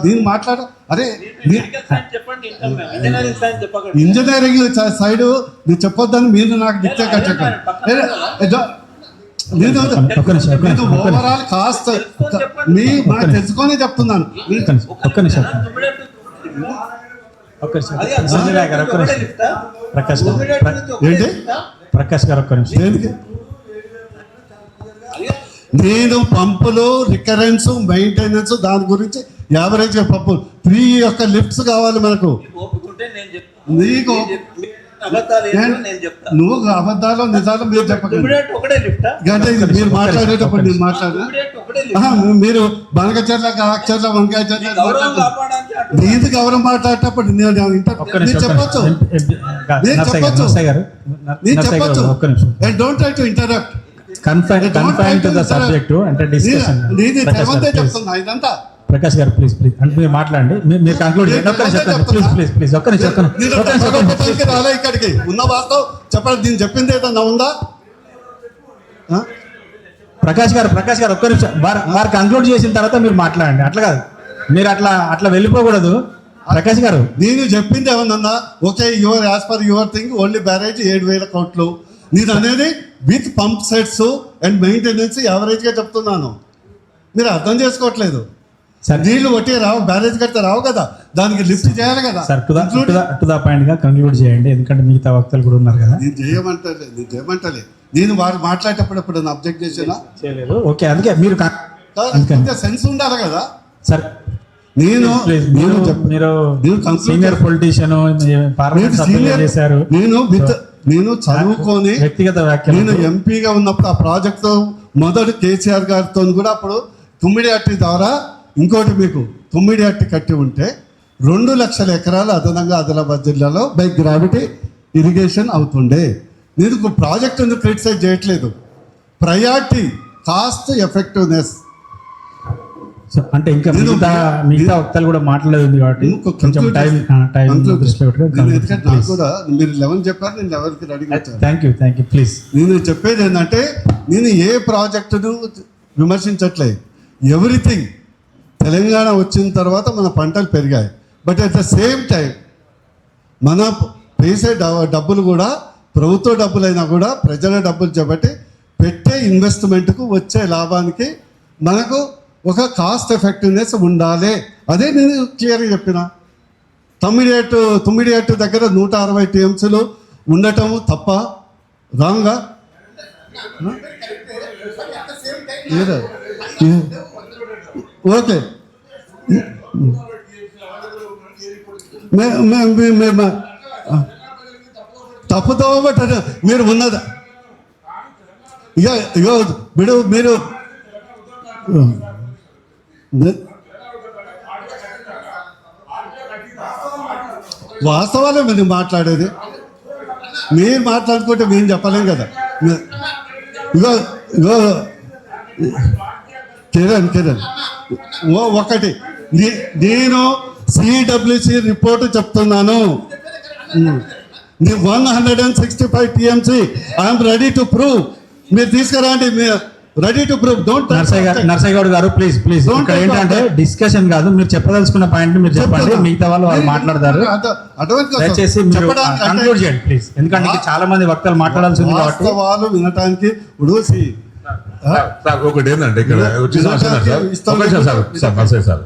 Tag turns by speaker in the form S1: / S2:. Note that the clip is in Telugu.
S1: దీన్ని మాట్లాడ అరే ఇంజనీరింగ్ సైడ్ మీరు చెప్పొద్దని మీరు నాకు ఓవరాల్ కాస్ట్ నాకు తెలుసుకొని చెప్తున్నాను.
S2: ప్రకాష్ గారు ఒక్క నిమిషం.
S1: నేను పంపులు రికరెన్స్ మెయింటెనెన్స్ దాని గురించి యావరేజ్ పంపు 3 యొక్క లిఫ్ట్స్ కావాలి మనకు. నీకు నువ్వు అబద్ధాలు నిజాలు మీరు చెప్పకండి. మీరు మాట్లాడేటప్పుడు నేను మాట్లాడినా మీరు బనకచర్ల కాకచర్ల వంకాయ చర్ల నీది గౌరవం మాట్లాడేటప్పుడు నేను చెప్పొచ్చు నేను చెప్పొచ్చు. Don't try to interrupt. చెప్తున్నా ఇదంతా.
S2: ప్రకాష్ గారు ప్లీజ్ అంటే మీరు మాట్లాడండి, మీరు కంక్లూడ్ చేయండి. ప్లీజ్
S1: రాలే ఇక్కడికి ఉన్న వాస్తవం చెప్పండి. దీన్ని చెప్పింది ఏదన్నా ఉందా?
S2: ప్రకాష్ గారు ఒక్క నిమిషం. వారు కంక్లూడ్ చేసిన తర్వాత మీరు మాట్లాడండి. అట్లా కాదు, మీరు అట్లా వెళ్ళిపోకూడదు. ప్రకాష్ గారు
S1: నేను చెప్పింది ఏమన్నా okay as per your thing only barrage 7,000 కోట్లు. నేను అనేది with pump sets and maintenance average గా చెప్తున్నాను. మీరు అర్థం చేసుకోవట్లేదు. నీళ్లు ఒట్టి రావు, బ్యారేజ్ కడితే రావు కదా, దానికి లిఫ్ట్ చేయాలి కదా.
S2: టు ద పాయింట్ గా కంక్లూడ్ చేయండి, ఎందుకంటే మిగతా వక్తలు కూడా ఉన్నారు కదా.
S1: నేను చేయమంటలే నేను వారు మాట్లాడేటప్పుడు అబ్జెక్ట్ చేయలేదు.
S2: ఓకే, అందుకే మీరు
S1: సెన్స్ ఉండాలి కదా
S2: సార్. మీరు సీనియర్ పొలిటీషియన్,
S1: నేను చదువుకొని
S2: వ్యక్తిగత వ్యాఖ్యలు,
S1: నేను ఎంపీగా ఉన్నప్పుడు ఆ ప్రాజెక్టు మొదటి కేసీఆర్ గారితో కూడా అప్పుడు తుమ్మిడి అట్టి ద్వారా ఇంకోటి మీకు తుమ్మిడి అట్టి కట్టి ఉంటే 2 లక్షల ఎకరాలు అదనంగా ఆదిలాబాద్ జిల్లాలో బై గ్రావిటీ ఇరిగేషన్ అవుతుండే. నేను ప్రాజెక్టును క్రిటిసైజ్ చేయట్లేదు. ప్రయారిటీ కాస్ట్ ఎఫెక్టివ్నెస్
S2: అంటే ఇంకా మిగతా వక్తలు కూడా మాట్లాడేది కాబట్టి కొంచెం టైం
S1: నాకు కూడా మీరు 11 చెప్పారు, నేను 11కి రెడీ.
S2: Thank you please.
S1: నేను చెప్పేది ఏంటంటే నేను ఏ ప్రాజెక్టును విమర్శించట్లేదు. ఎవ్రీథింగ్ తెలంగాణ వచ్చిన తర్వాత మన పంటలు పెరిగాయి. But at the same time మన వేసే డబ్బులు కూడా ప్రభుత్వ డబ్బులైనా కూడా ప్రజల డబ్బులు చేపట్టి పెట్టే ఇన్వెస్ట్మెంట్కు వచ్చే లాభానికి మనకు ఒక కాస్ట్ ఎఫెక్టివ్నెస్ ఉండాలి. అదే నేను క్లియర్గా చెప్పిన. తుమ్మిడియట్టు దగ్గర 160 TMCలు ఉండటం తప్ప రాంగా? ఓకే, తప్పుతో బట్ మీరు ఉన్నదా ఇగో మీరు వాస్తవాలే మీరు మాట్లాడేది. మీరు మాట్లాడుకుంటే మేము చెప్పలేం కదా. ఇగో కిరణ్ ఒకటి నేను CWC రిపోర్టు చెప్తున్నాను. 165 TMC I'm ready to prove. మీరు తీసుకురండి, ready to prove. Don't
S2: Narsayya Goud గారు ప్లీజ్ ఇక్కడ ఏంటంటే డిస్కషన్ కాదు, మీరు చెప్పదలుచుకున్న పాయింట్ మీరు చెప్పండి, మిగతా వాళ్ళు మాట్లాడతారు. దయచేసి మీరు కంక్లూడ్ చేయండి ప్లీజ్, ఎందుకంటే చాలా మంది వక్తలు మాట్లాడాల్సి ఉంది కాబట్టి
S1: వాళ్ళు వినటానికి. ఇప్పుడు
S3: ఒకటి ఏంటంటే ఇక్కడ వచ్చి సార్